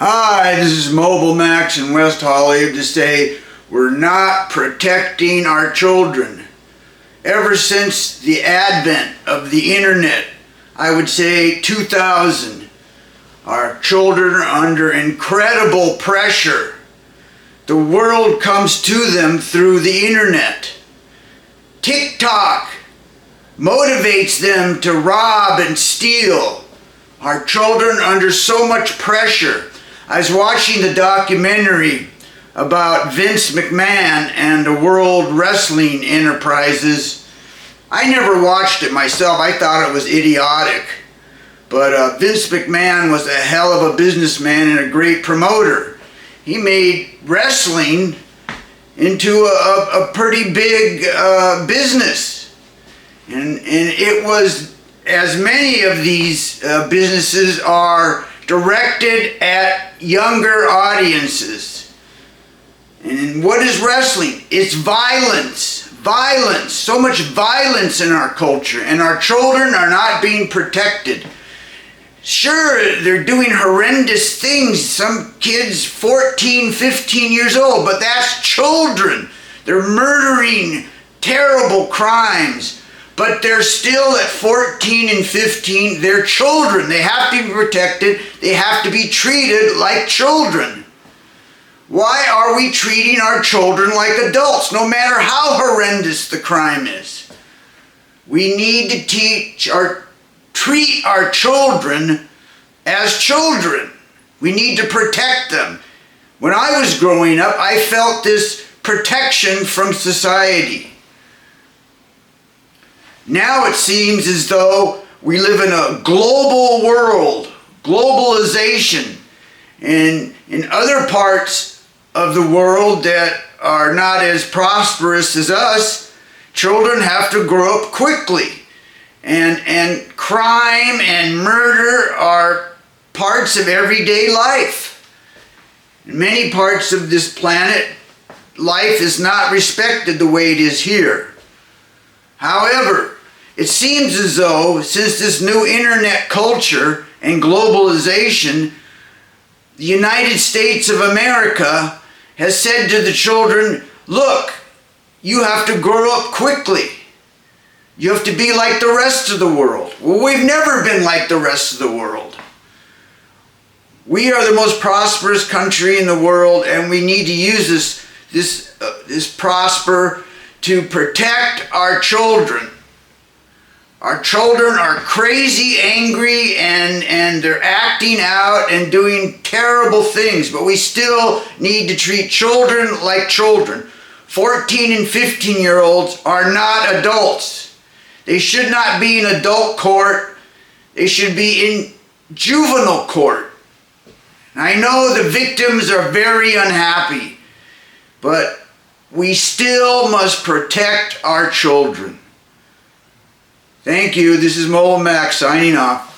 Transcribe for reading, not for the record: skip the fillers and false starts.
Hi, this is Mobile Max in West Hollywood to say we're not protecting our children. Ever since the advent of the internet, I would say 2000, our children are under incredible pressure. The world comes to them through the internet. TikTok motivates them to rob and steal. Our children are under so much pressure. I was watching the documentary about Vince McMahon and the World Wrestling Enterprises. I never watched it myself. I thought it was idiotic. But Vince McMahon was a hell of a businessman and a great promoter. He made wrestling into a pretty big business. And it was, as many of these businesses are directed at younger audiences. And what is wrestling? It's violence. Violence. So much violence in our culture, and our children are not being protected. Sure, they're doing horrendous things. Some kids 14, 15 years old, but that's children. They're murdering terrible crimes. But they're still at 14 and 15, they're children. They have to be protected. They have to be treated like children. Why are we treating our children like adults, no matter how horrendous the crime is? We need to treat our children as children. We need to protect them. When I was growing up, I felt this protection from society. Now it seems as though we live in a global world, globalization, and in other parts of the world that are not as prosperous as us, children have to grow up quickly. And crime and murder are parts of everyday life. In many parts of this planet, life is not respected the way it is here. However, it seems as though, since this new internet culture and globalization, the United States of America has said to the children, look, you have to grow up quickly. You have to be like the rest of the world. Well, we've never been like the rest of the world. We are the most prosperous country in the world, and we need to use this prosper to protect our children. Our children are crazy, angry, and they're acting out and doing terrible things, but we still need to treat children like children. 14 and 15-year-olds are not adults. They should not be in adult court. They should be in juvenile court. I know the victims are very unhappy, but we still must protect our children. Thank you. This is Mobile Max signing off.